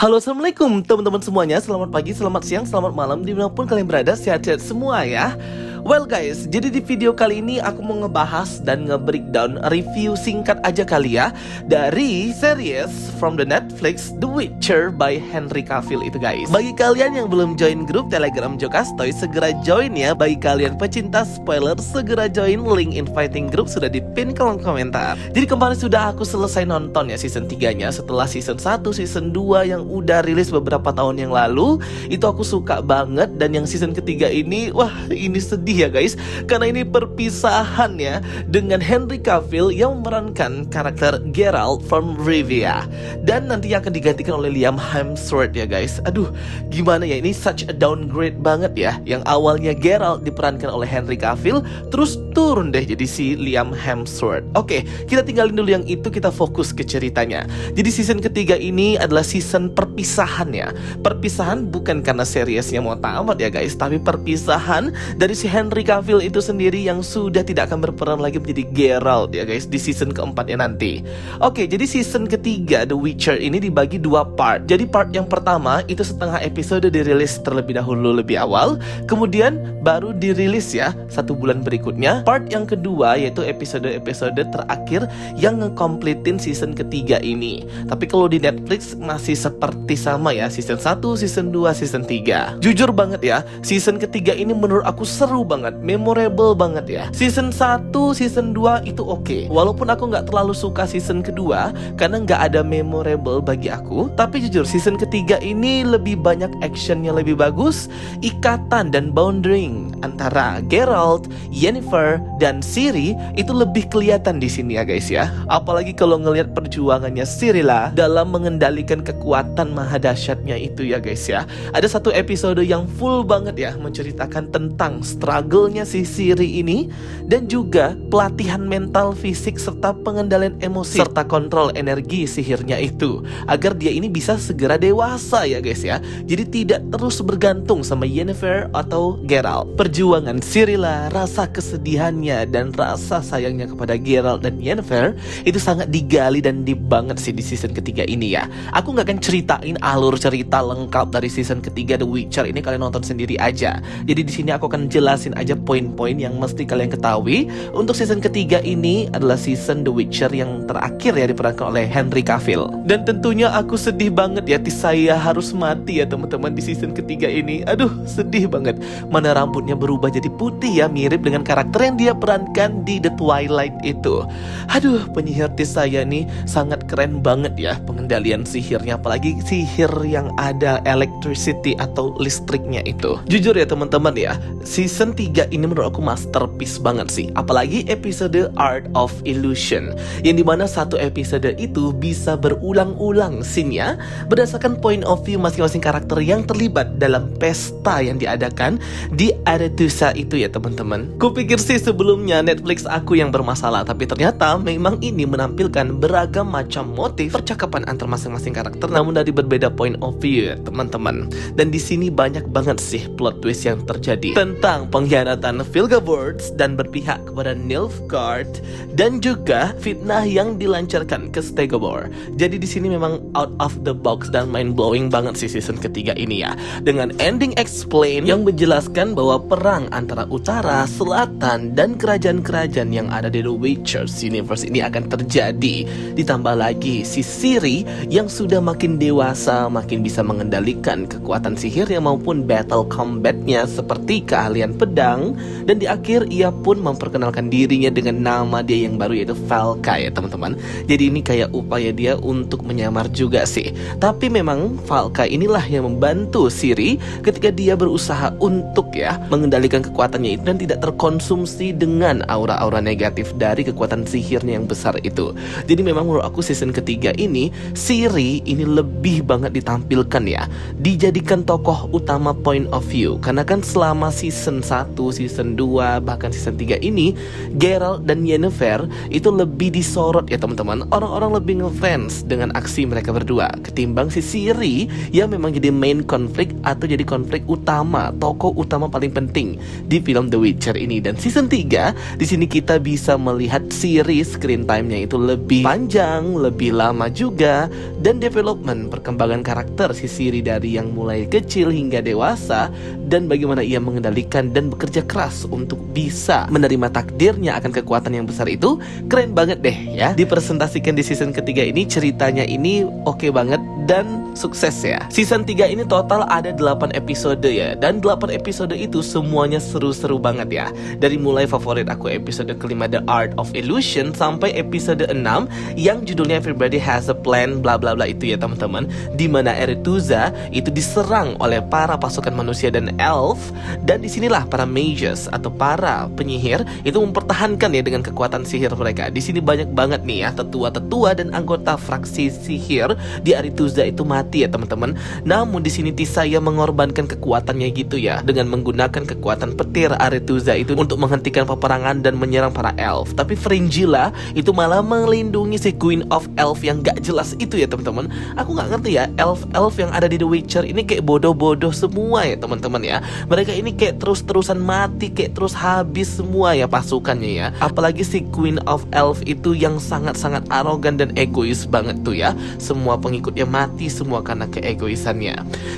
Halo, assalamualaikum teman-teman semuanya. Selamat pagi, selamat siang, selamat malam, dimanapun kalian berada, sehat-sehat semua ya. Well guys, jadi di video kali ini aku mau ngebahas dan nge-breakdown review singkat aja kali ya dari series from the Netflix The Witcher by Henry Cavill itu guys. Bagi kalian yang belum join grup Telegram Jokastoy, segera join ya. Bagi kalian pecinta spoiler, segera join, link inviting group sudah di pin kolom komentar. Jadi kemarin sudah aku selesai nonton ya season 3-nya setelah season 1, season 2 yang udah rilis beberapa tahun yang lalu. Itu aku suka banget, dan yang season ketiga ini, wah ini sedih ya guys, karena ini perpisahan ya dengan Henry Cavill yang memerankan karakter Geralt from Rivia, dan nanti akan digantikan oleh Liam Hemsworth ya guys. Aduh, gimana ya, ini such a downgrade banget ya. Yang awalnya Geralt diperankan oleh Henry Cavill, terus turun deh jadi si Liam Hemsworth. Oke, kita tinggalin dulu yang itu, kita fokus ke ceritanya. Jadi season ketiga ini adalah season perpisahan ya. Perpisahan bukan karena seriesnya mau tamat ya guys, tapi perpisahan dari si Henry Cavill itu sendiri yang sudah tidak akan berperan lagi menjadi Geralt ya guys di season keempatnya nanti. Oke, jadi season ketiga The Witcher ini dibagi dua part. Jadi part yang pertama itu setengah episode dirilis terlebih dahulu lebih awal, kemudian baru dirilis ya 1 bulan berikutnya. Part yang kedua yaitu episode-episode terakhir yang ngekompletin season ketiga ini. Tapi kalau di Netflix masih seperti sama ya, season 1, season 2, season 3. Jujur banget ya, season ketiga ini menurut aku seru banget, memorable banget ya. Season 1, season 2 itu oke. Walaupun aku nggak terlalu suka season kedua karena nggak ada memorable bagi aku, tapi jujur season ketiga ini lebih banyak actionnya, lebih bagus. Ikatan dan boundary antara Geralt, Yennefer, dan Ciri itu lebih kelihatan di sini ya guys ya. Apalagi kalau ngelihat perjuangannya Cirilla dalam mengendalikan kekuatan maha dahsyatnya itu ya guys ya. Ada satu episode yang full banget ya menceritakan tentang struggle-nya si Ciri ini, dan juga pelatihan mental, fisik, serta pengendalian emosi serta kontrol energi sihirnya itu, agar dia ini bisa segera dewasa ya guys ya. Jadi tidak terus bergantung sama Yennefer atau Geralt. Perjuangan Cirilla, rasa kesedihannya dan rasa sayangnya kepada Geralt dan Yennefer itu sangat digali dan deep banget sih di season ketiga ini ya. Aku nggak akan ceritain alur cerita lengkap dari season ketiga The Witcher ini, kalian nonton sendiri aja. Jadi di sini aku akan jelasin aja poin-poin yang mesti kalian ketahui. Untuk season ketiga ini adalah season The Witcher yang terakhir ya diperankan oleh Henry Cavill. Dan tentunya aku sedih banget ya, saya harus mati ya teman-teman di season ketiga ini. Aduh, sedih banget. Mana rambutnya berubah jadi putih ya, mirip dengan karakter yang dia perankan di The Twilight itu. Aduh, penyihir saya nih sangat keren banget ya pengendalian sihirnya, apalagi sihir yang ada electricity atau listriknya itu. Jujur ya teman-teman ya, season 3 ini menurut aku masterpiece banget sih. Apalagi episode Art of Illusion, yang dimana satu episode itu bisa berulang-ulang scene-nya berdasarkan point of view masing-masing karakter yang terlibat dalam pesta yang diadakan di Aretusa itu ya teman-teman. Kupikir sih sebelumnya Netflix aku yang bermasalah, tapi ternyata memang ini menampilkan beragam macam motif percakapan antar masing-masing karakter, namun dari berbeda point of view ya teman-teman. Dan di sini banyak banget sih plot twist yang terjadi tentang pengkhianatan Vilgefortz dan berpihak kepada Nilfgaard, dan juga fitnah yang dilancarkan ke Stregobor. Jadi di sini memang out of the box dan mind blowing banget sih season ketiga ini ya, dengan ending explain yang menjelaskan bahwa perang antara utara, selatan, dan kerajaan-kerajaan yang ada di The Witcher's universe ini akan terjadi. Ditambah lagi si Ciri yang sudah makin dewasa, makin bisa mengendalikan kekuatan sihirnya maupun battle combatnya seperti keahlian pedang, dan di akhir ia pun memperkenalkan dirinya dengan nama dia yang baru yaitu Falka ya teman-teman. Jadi ini kayak upaya dia untuk menyamar juga sih. Tapi memang Falka inilah yang membantu Ciri ketika dia berusaha untuk ya mengendalikan kekuatannya itu dan tidak terkonsumsi dengan aura-aura negatif dari kekuatan sihirnya yang besar itu. Jadi memang menurut aku season ketiga ini Ciri ini lebih banget ditampilkan ya, dijadikan tokoh utama point of view. Karena kan selama season 1 1, season 2, bahkan season 3 ini, Geralt dan Yennefer itu lebih disorot ya teman-teman. Orang-orang lebih ngefans dengan aksi mereka berdua ketimbang si Ciri yang memang jadi main konflik atau jadi konflik utama, tokoh utama paling penting di film The Witcher ini. Dan season 3 di sini kita bisa melihat Ciri screen time-nya itu lebih panjang, lebih lama juga, dan development perkembangan karakter si Ciri dari yang mulai kecil hingga dewasa, dan bagaimana ia mengendalikan dan bekerja keras untuk bisa menerima takdirnya akan kekuatan yang besar itu keren banget deh ya. Dipresentasikan di season ketiga ini, ceritanya ini oke banget dan sukses ya. Season 3 ini total ada 8 episode ya, dan 8 episode itu semuanya seru-seru banget ya. Dari mulai favorit aku episode kelima The Art of Illusion sampai episode 6 yang judulnya Everybody Has a Plan bla bla bla itu ya teman-teman, di mana Aretuza itu diserang oleh para pasukan manusia dan elf, dan disinilah para mages atau para penyihir itu mempertahankan ya dengan kekuatan sihir mereka. Di sini banyak banget nih ya tetua-tetua dan anggota fraksi sihir di Aretuza itu mati ya teman-teman. Namun di sini Tisaya mengorbankan kekuatannya gitu ya, dengan menggunakan kekuatan petir Aretuza itu untuk menghentikan peperangan dan menyerang para elf. Tapi Fringilla itu malah melindungi si Queen of Elf yang gak jelas itu ya teman-teman. Aku gak ngerti ya, elf-elf yang ada di The Witcher ini kayak bodoh-bodoh semua ya teman-teman ya. Mereka ini kayak terus-terusan mati, kayak terus habis semua ya pasukannya ya. Apalagi si Queen of Elf itu yang sangat-sangat arogan dan egois banget tuh ya. Semua pengikutnya mati semua karena keegoisannya.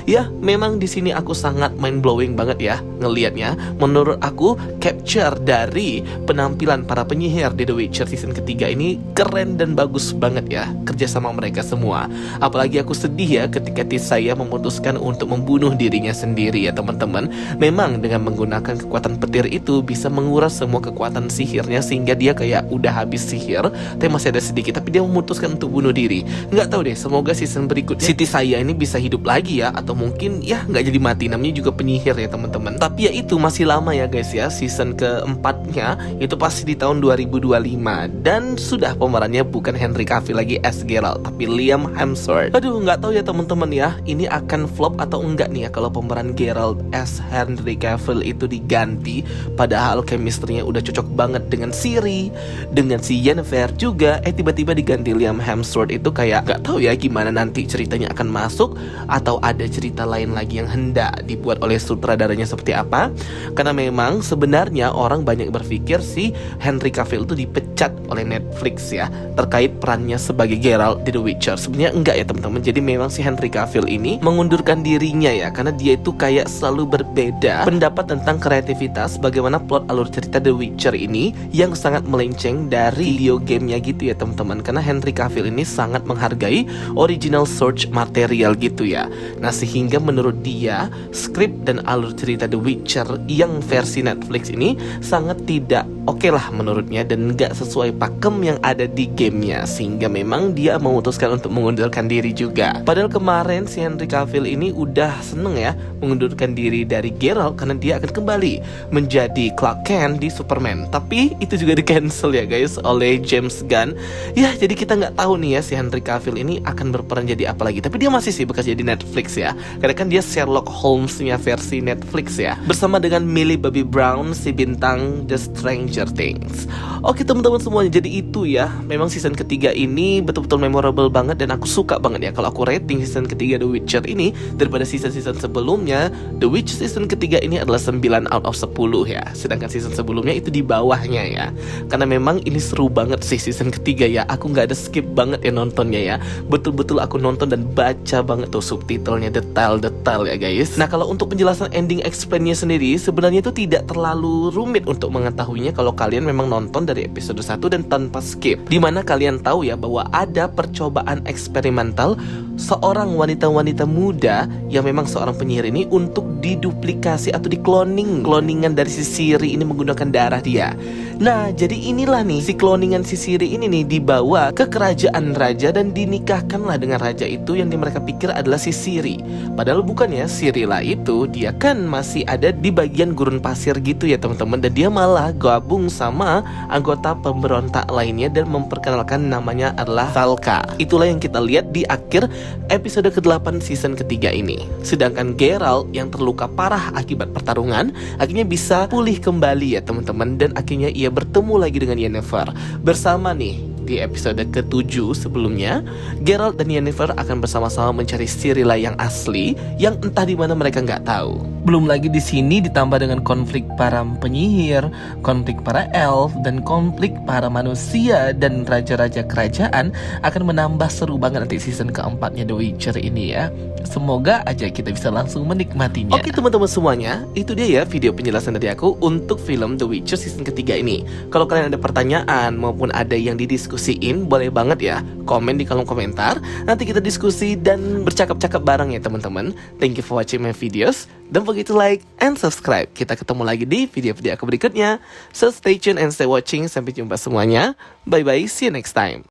Ya, memang di sini aku sangat mind blowing banget ya ngelihatnya. Menurut aku capture dari penampilan para penyihir di The Witcher season ketiga ini keren dan bagus banget ya kerjasama mereka semua. Apalagi aku sedih ya ketika Tisaya memutuskan untuk membunuh dirinya sendiri ya teman-teman. Memang dengan menggunakan kekuatan petir itu bisa menguras semua kekuatan sihirnya sehingga dia kayak udah habis sihir, tapi masih ada sedikit, tapi dia memutuskan untuk bunuh diri. Nggak tahu deh, semoga season berikutnya si Tisaya ini bisa hidup lagi ya, atau mungkin ya nggak jadi mati, namanya juga penyihir ya teman-teman. Tapi ya itu masih lama ya guys ya, season keempatnya itu pasti di tahun 2025, dan sudah pemerannya bukan Henry Cavill lagi as Geralt, tapi Liam Hemsworth. Aduh, nggak tahu ya teman-teman ya, ini akan flop atau enggak nih ya kalau pemeran Geralt as Henry Cavill itu diganti, padahal chemistry-nya udah cocok banget dengan Ciri, dengan si Yennefer juga. Tiba-tiba diganti Liam Hemsworth itu kayak nggak tahu ya gimana nanti ceritanya akan masuk, atau ada cerita lain lagi yang hendak dibuat oleh sutradaranya seperti apa. Karena memang sebenarnya orang banyak berpikir si Henry Cavill itu dipecat oleh Netflix ya terkait perannya sebagai Geralt di The Witcher. Sebenarnya enggak ya teman-teman. Jadi memang si Henry Cavill ini mengundurkan dirinya ya, karena dia itu kayak selalu berbeda pendapat tentang kreativitas bagaimana plot alur cerita The Witcher ini yang sangat melenceng dari video gamenya gitu ya teman-teman. Karena Henry Cavill ini sangat menghargai original source material gitu ya. Nah, sehingga menurut dia skrip dan alur cerita The Witcher yang versi Netflix ini sangat tidak oke lah menurutnya, dan nggak sesuai pakem yang ada di gamenya, sehingga memang dia memutuskan untuk mengundurkan diri juga. Padahal kemarin si Henry Cavill ini udah seneng ya mengundurkan diri dari Geralt karena dia akan kembali menjadi Clark Kent di Superman. Tapi itu juga di cancel ya guys oleh James Gunn. Ya, jadi kita nggak tahu nih ya si Henry Cavill ini akan berperan jadi apa lagi. Tapi dia masih sih bekerja di Netflix ya, karena kan dia Sherlock Holmes-nya versi Netflix ya, bersama dengan Millie Bobby Brown si bintang The Stranger Things. Oke teman-teman semuanya, jadi itu ya, memang season ketiga ini betul-betul memorable banget, dan aku suka banget ya kalau aku rating season ketiga The Witcher ini daripada season-season sebelumnya. The Witcher season ketiga ini adalah 9 out of 10 ya, sedangkan season sebelumnya itu di bawahnya ya, karena memang ini seru banget sih season ketiga ya. Aku nggak ada skip banget ya nontonnya ya, betul-betul aku nonton dan baca banget tuh subtitlenya, detail-detail ya guys. Nah, kalau untuk penjelasan ending explain-nya sendiri sebenarnya itu tidak terlalu rumit untuk mengetahuinya kalau kalian memang nonton dari episode 1 dan tanpa skip, dimana kalian tahu ya bahwa ada percobaan eksperimental seorang wanita-wanita muda yang memang seorang penyihir ini untuk diduplikasi atau dikloningan dari si Ciri ini menggunakan darah dia. Nah, jadi inilah nih si cloningan si Siri ini nih dibawa ke kerajaan raja dan dinikahkanlah dengan raja itu yang mereka pikir adalah si Siri. Padahal bukan ya, Siri lah itu dia kan masih ada di bagian gurun pasir gitu ya teman-teman, dan dia malah gabung sama anggota pemberontak lainnya dan memperkenalkan namanya adalah Valka. Itulah yang kita lihat di akhir episode ke-8 season ketiga ini. Sedangkan Geralt yang terluka parah akibat pertarungan akhirnya bisa pulih kembali ya teman-teman, dan akhirnya ia bertemu lagi dengan Yennefer. Bersama nih di episode ke-7 sebelumnya, Geralt dan Yennefer akan bersama-sama mencari Cirilia yang asli, yang entah di mana mereka nggak tahu. Belum lagi di sini ditambah dengan konflik para penyihir, konflik para elf, dan konflik para manusia dan raja-raja kerajaan akan menambah seru banget nanti season keempatnya The Witcher ini ya. Semoga aja kita bisa langsung menikmatinya. Oke teman-teman semuanya, itu dia ya video penjelasan dari aku untuk film The Witcher season ketiga ini. Kalau kalian ada pertanyaan maupun ada yang didiskusiin, boleh banget ya komen di kolom komentar. Nanti kita diskusi dan bercakap-cakap bareng ya teman-teman. Thank you for watching my videos. Don't forget to like and subscribe. Kita ketemu lagi di video-video aku berikutnya. So stay tuned and stay watching. Sampai jumpa semuanya. Bye bye, see you next time.